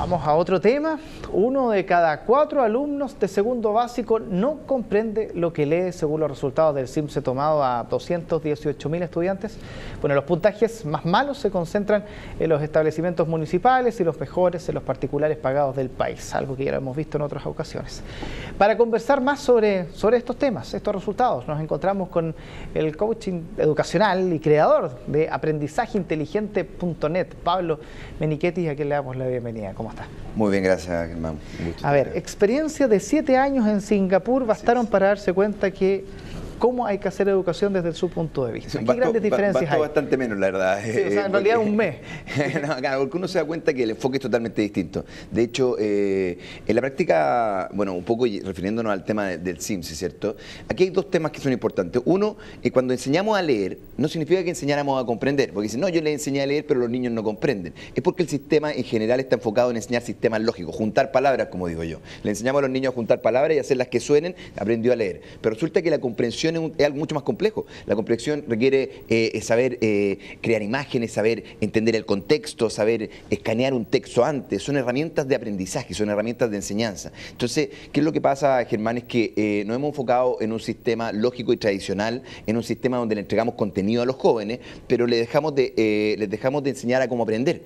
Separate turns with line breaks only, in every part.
Vamos a otro tema. 1 de cada 4 alumnos de segundo básico no comprende lo que lee según los resultados del CIMSE tomado a 218.000 estudiantes. Bueno, los puntajes más malos se concentran en los establecimientos municipales y los mejores en los particulares pagados del país, algo que ya lo hemos visto en otras ocasiones. Para conversar más sobre estos temas, estos resultados, nos encontramos con el coaching educacional y creador de aprendizajeinteligente.net, Pablo Menichetti, a quien le damos la bienvenida. ¿Cómo está?
Muy bien, gracias, Germán.
A ver, experiencia de 7 años en Singapur bastaron para darse cuenta que cómo hay que hacer educación desde su punto de vista. ¿Qué grandes diferencias hay?
Bastante menos, la verdad.
Sí, o sea, en realidad un mes.
No, claro, porque uno se da cuenta que el enfoque es totalmente distinto. De hecho, en la práctica, bueno, un poco refiriéndonos al tema del CIMSE, ¿cierto? Aquí hay dos temas que son importantes. Uno, cuando enseñamos a leer, no significa que enseñáramos a comprender, porque dicen, no, yo les enseñé a leer, pero los niños no comprenden. Es porque el sistema en general está enfocado en enseñar sistemas lógicos, juntar palabras, como digo yo. Le enseñamos a los niños a juntar palabras y hacerlas que suenen, aprendió a leer. Pero resulta que la comprensión es algo mucho más complejo. La comprensión requiere saber crear imágenes, saber entender el contexto, saber escanear un texto antes. Son herramientas de aprendizaje, son herramientas de enseñanza. Entonces, ¿qué es lo que pasa, Germán? Es que nos hemos enfocado en un sistema lógico y tradicional, en un sistema donde le entregamos contenido a los jóvenes, pero les dejamos de enseñar a cómo aprender.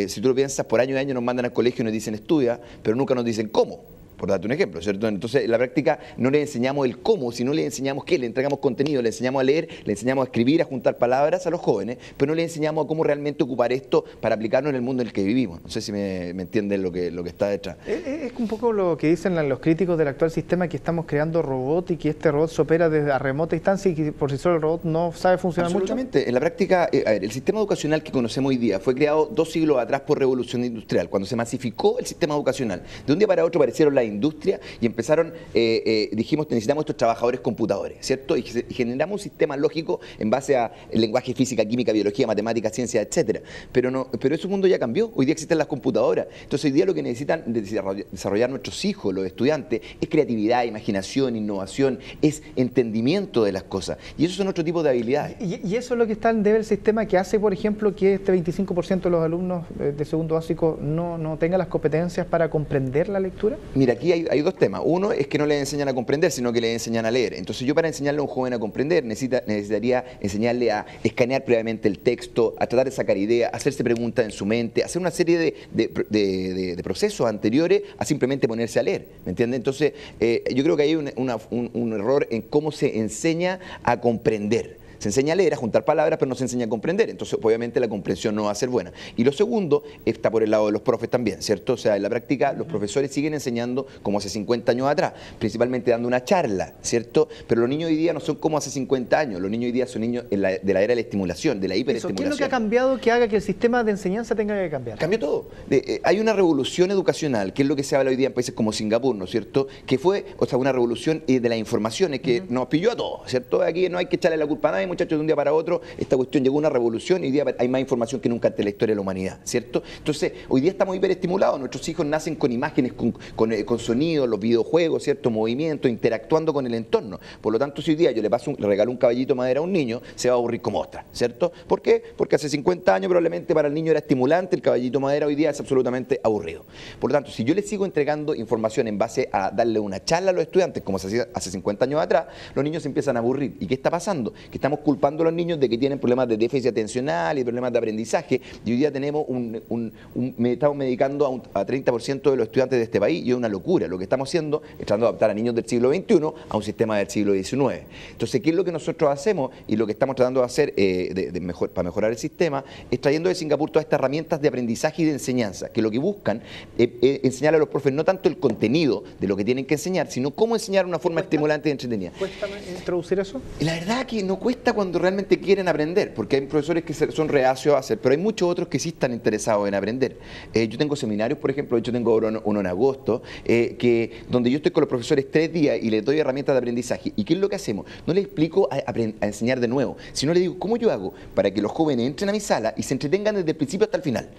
Si tú lo piensas, por año y año nos mandan al colegio y nos dicen estudia, pero nunca nos dicen cómo. Por darte un ejemplo, ¿cierto? Entonces, en la práctica no le enseñamos el cómo, sino le enseñamos qué, le entregamos contenido, le enseñamos a leer, le enseñamos a escribir, a juntar palabras a los jóvenes, pero no le enseñamos a cómo realmente ocupar esto para aplicarlo en el mundo en el que vivimos. No sé si me entienden lo que está detrás.
Es un poco lo que dicen los críticos del actual sistema, que estamos creando robot y que este robot se opera desde a remota distancia y que por sí solo el robot no sabe funcionar mucho.
Absolutamente. En la práctica, a ver, el sistema educacional que conocemos hoy día fue creado 2 siglos atrás por revolución industrial, cuando se masificó el sistema educacional. De un día para otro aparecieron las industrias y empezaron, dijimos, necesitamos estos trabajadores computadores, ¿cierto? Y generamos un sistema lógico en base a lenguaje, física, química, biología, matemática, ciencia, etcétera. Pero ese mundo ya cambió. Hoy día existen las computadoras. Entonces hoy día lo que necesitan desarrollar nuestros hijos, los estudiantes, es creatividad, imaginación, innovación, es entendimiento de las cosas. Y esos son otro tipo de habilidades.
Y eso es lo que está en debe el sistema, que hace, por ejemplo, que este 25% de los alumnos de segundo básico no tengan las competencias para comprender la lectura.
Mira, aquí hay dos temas. Uno es que no le enseñan a comprender, sino que le enseñan a leer. Entonces yo, para enseñarle a un joven a comprender, necesitaría enseñarle a escanear previamente el texto, a tratar de sacar ideas, hacerse preguntas en su mente, hacer una serie de procesos anteriores a simplemente ponerse a leer. ¿Me entiendes? Entonces yo creo que hay un error en cómo se enseña a comprender. Se enseña a leer, a juntar palabras, pero no se enseña a comprender. Entonces, obviamente, la comprensión no va a ser buena. Y lo segundo está por el lado de los profes también, ¿cierto? O sea, en la práctica, los profesores siguen enseñando como hace 50 años atrás, principalmente dando una charla, ¿cierto? Pero los niños hoy día no son como hace 50 años. Los niños hoy día son niños de la era de la estimulación, de la hiperestimulación.
¿Qué es lo que ha cambiado que haga que el sistema de enseñanza tenga que cambiar?
Cambió todo. Hay una revolución educacional, que es lo que se habla hoy día en países como Singapur, ¿no es cierto? Que fue, o sea, una revolución de las informaciones que nos pilló a todos, ¿cierto? Aquí no hay que echarle la culpa a nadie, muchachos, de un día para otro esta cuestión llegó a una revolución y hoy día hay más información que nunca ante la historia de la humanidad, ¿cierto? Entonces, hoy día estamos hiperestimulados, nuestros hijos nacen con imágenes, con sonidos, los videojuegos, ¿cierto? Movimiento, interactuando con el entorno. Por lo tanto, si hoy día yo le regalo un caballito de madera a un niño, se va a aburrir como ostra, ¿cierto? ¿Por qué? Porque hace 50 años probablemente para el niño era estimulante, el caballito de madera hoy día es absolutamente aburrido. Por lo tanto, si yo le sigo entregando información en base a darle una charla a los estudiantes, como se hacía hace 50 años atrás, los niños se empiezan a aburrir. ¿Y qué está pasando? Que estamos culpando a los niños de que tienen problemas de déficit atencional y problemas de aprendizaje, y hoy día tenemos estamos medicando a 30% de los estudiantes de este país, y es una locura. Lo que estamos haciendo es tratando de adaptar a niños del siglo XXI a un sistema del siglo XIX. Entonces, ¿qué es lo que nosotros hacemos? Y lo que estamos tratando de hacer para mejorar el sistema es trayendo de Singapur todas estas herramientas de aprendizaje y de enseñanza, que lo que buscan es enseñar a los profes no tanto el contenido de lo que tienen que enseñar, sino cómo enseñar de una forma estimulante y entretenida.
¿Cuesta introducir eso?
La verdad que no cuesta cuando realmente quieren aprender, porque hay profesores que son reacios a hacer, pero hay muchos otros que sí están interesados en aprender. Yo tengo seminarios, por ejemplo, yo tengo uno en agosto, donde yo estoy con los profesores 3 días y les doy herramientas de aprendizaje. ¿Y qué es lo que hacemos? No les explico a enseñar de nuevo, sino les digo cómo yo hago para que los jóvenes entren a mi sala y se entretengan desde el principio hasta el final.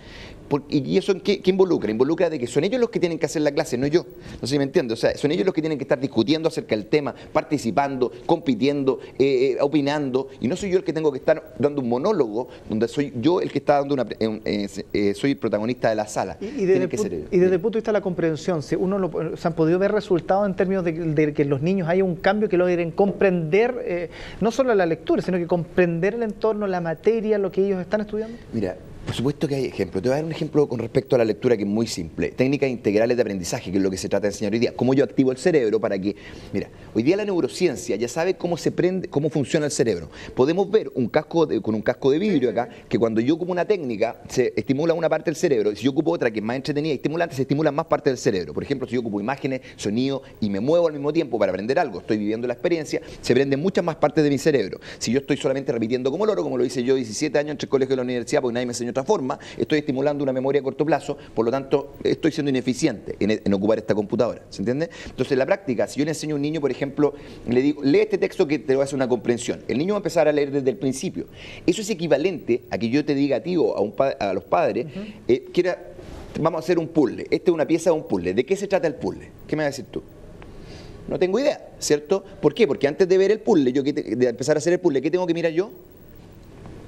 ¿Y eso qué involucra? Involucra de que son ellos los que tienen que hacer la clase, no yo. No sé si me entiendes. O sea, son ellos los que tienen que estar discutiendo acerca del tema, participando, compitiendo, opinando, y no soy yo el que tengo que estar dando un monólogo donde soy yo el que está dando soy el protagonista de la sala.
Y desde el punto de vista de la comprensión, si se han podido ver resultados en términos de que los niños haya un cambio que logren comprender no solo la lectura, sino que comprender el entorno, la materia, lo que ellos están estudiando.
Mira, por supuesto que hay ejemplos. Te voy a dar un ejemplo con respecto a la lectura que es muy simple. Técnicas integrales de aprendizaje, que es lo que se trata de enseñar hoy día. Cómo yo activo el cerebro para que... Mira, hoy día la neurociencia ya sabe cómo cómo funciona el cerebro. Podemos ver con un casco de vidrio acá, que cuando yo ocupo una técnica, se estimula una parte del cerebro, y si yo ocupo otra que es más entretenida y estimulante, se estimulan más partes del cerebro. Por ejemplo, si yo ocupo imágenes, sonido y me muevo al mismo tiempo para aprender algo, estoy viviendo la experiencia, se prenden muchas más partes de mi cerebro. Si yo estoy solamente repitiendo como loro, como lo hice yo 17 años entre el colegio y la universidad, porque nadie me enseñó otra forma, estoy estimulando una memoria a corto plazo, por lo tanto estoy siendo ineficiente en ocupar esta computadora, ¿se entiende? Entonces en la práctica, si yo le enseño a un niño, por ejemplo, le digo, lee este texto que te va a hacer una comprensión, el niño va a empezar a leer desde el principio. Eso es equivalente a que yo te diga a ti o a los padres, vamos a hacer un puzzle, esta es una pieza de un puzzle, ¿de qué se trata el puzzle? ¿Qué me vas a decir tú? No tengo idea, ¿cierto? ¿Por qué? Porque antes de ver el puzzle, de empezar a hacer el puzzle, ¿qué tengo que mirar yo?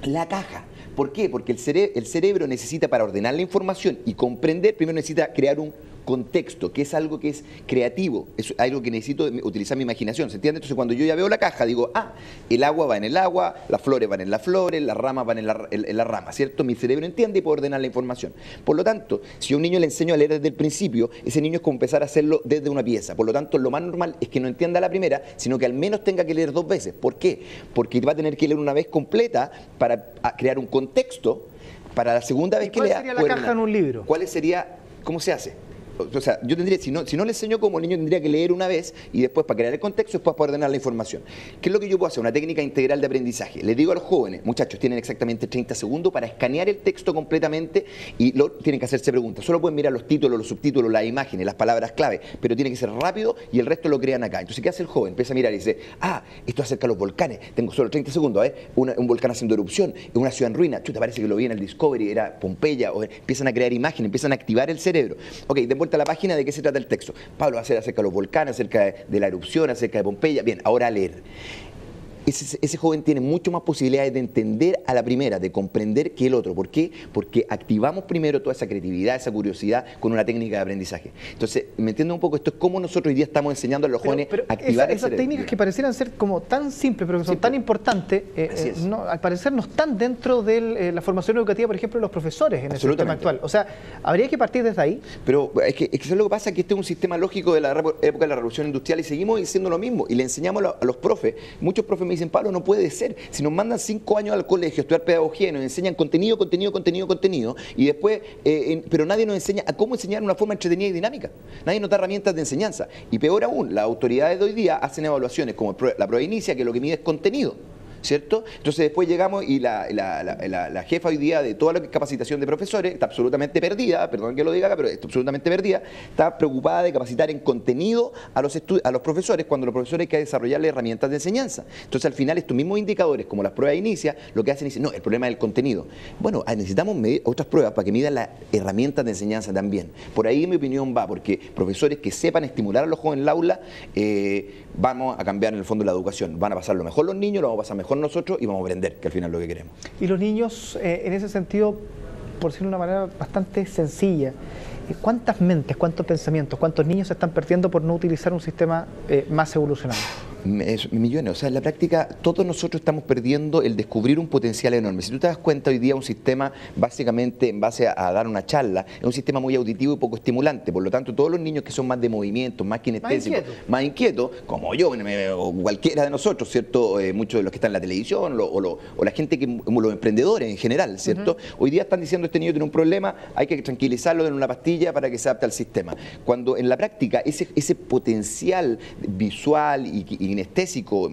La caja. ¿Por qué? Porque el cerebro necesita, para ordenar la información y comprender, primero necesita crear un contexto, que es algo que es creativo, es algo que necesito utilizar mi imaginación, ¿se entiende? Entonces cuando yo ya veo la caja, digo, el agua va en el agua, las flores van en las flores, las ramas van en la rama, ¿cierto? Mi cerebro entiende y puede ordenar la información. Por lo tanto, si a un niño le enseño a leer desde el principio, ese niño es como empezar a hacerlo desde una pieza. Por lo tanto, lo más normal es que no entienda la primera, sino que al menos tenga que leer 2 veces. ¿Por qué? Porque va a tener que leer una vez completa para crear un contexto para la segunda vez que lea.
¿Cuál sería la caja en un libro?
¿Cuál sería? ¿Cómo se hace? O sea, yo tendría, si no le enseño como, el niño tendría que leer una vez y después, para crear el contexto, después para ordenar la información. ¿Qué es lo que yo puedo hacer? Una técnica integral de aprendizaje. Les digo a los jóvenes, muchachos, tienen exactamente 30 segundos para escanear el texto completamente y tienen que hacerse preguntas. Solo pueden mirar los títulos, los subtítulos, las imágenes, las palabras clave, pero tiene que ser rápido y el resto lo crean acá. Entonces, ¿qué hace el joven? Empieza a mirar y dice, esto acerca de los volcanes, tengo solo 30 segundos, a ver, un volcán haciendo erupción, una ciudad en ruina, chuta, parece que lo vi en el Discovery, era Pompeya, empiezan a crear imágenes, empiezan a activar el cerebro. Ok, de vuelta a la página, ¿de qué se trata el texto? Pablo va a hacer acerca de los volcanes, acerca de la erupción, acerca de Pompeya. Bien, ahora a leer. Ese joven tiene mucho más posibilidades de entender a la primera, de comprender que el otro. ¿Por qué? Porque activamos primero toda esa creatividad, esa curiosidad con una técnica de aprendizaje. Entonces, ¿me entienden un poco? Esto es cómo nosotros hoy día estamos enseñando a los jóvenes a activar el cerebro.
Esas técnicas que parecieran ser como tan simples, pero que son tan importantes, al parecer no están dentro de la formación educativa, por ejemplo, de los profesores en el sistema actual. O sea, habría que partir desde ahí.
Pero es que eso es lo que pasa, que este es un sistema lógico de la época de la Revolución Industrial y seguimos diciendo lo mismo. Y le enseñamos a los profes. Muchos profes me dicen, Pablo, no puede ser. Si nos mandan 5 años al colegio a estudiar pedagogía y nos enseñan contenido, y después, pero nadie nos enseña a cómo enseñar de una forma entretenida y dinámica. Nadie nos da herramientas de enseñanza. Y peor aún, las autoridades de hoy día hacen evaluaciones como la prueba inicia, que lo que mide es contenido, ¿cierto? Entonces después llegamos y la jefa hoy día de toda la capacitación de profesores está absolutamente perdida, perdón que lo diga acá, pero está absolutamente perdida, está preocupada de capacitar en contenido a los profesores, cuando los profesores hay que desarrollarle herramientas de enseñanza. Entonces al final estos mismos indicadores, como las pruebas inicia, lo que hacen es decir, no, el problema es el contenido. Bueno, necesitamos otras pruebas para que midan las herramientas de enseñanza también. Por ahí mi opinión va, porque profesores que sepan estimular a los jóvenes en el aula, vamos a cambiar en el fondo la educación. Van a pasar lo mejor los niños, lo vamos a pasar mejor nosotros y vamos a aprender, que al final es lo que queremos.
Y los niños, en ese sentido, por decirlo de una manera bastante sencilla, ¿cuántas mentes, cuántos pensamientos, cuántos niños se están perdiendo por no utilizar un sistema más evolucionado?
Millones. O sea, en la práctica todos nosotros estamos perdiendo el descubrir un potencial enorme. Si tú te das cuenta, hoy día un sistema, básicamente en base a dar una charla, es un sistema muy auditivo y poco estimulante. Por lo tanto, todos los niños que son más de movimiento, más kinestésicos, más inquietos, como yo o cualquiera de nosotros, ¿cierto? Muchos de los que están en la televisión o la gente, los emprendedores en general, ¿cierto? Hoy día están diciendo, este niño tiene un problema, hay que tranquilizarlo, darle una pastilla para que se adapte al sistema. Cuando en la práctica ese potencial visual y kinestésico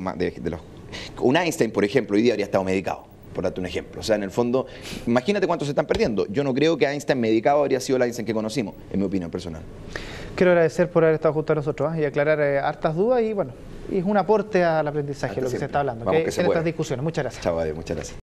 un Einstein, por ejemplo, hoy día habría estado medicado, por darte un ejemplo. O sea, en el fondo, imagínate cuántos se están perdiendo. Yo no creo que Einstein medicado habría sido el Einstein que conocimos, en mi opinión personal.
Quiero agradecer por haber estado junto a nosotros y aclarar hartas dudas y bueno, es un aporte al aprendizaje lo que se está hablando, en estas discusiones. Muchas gracias.
Chao, muchas gracias.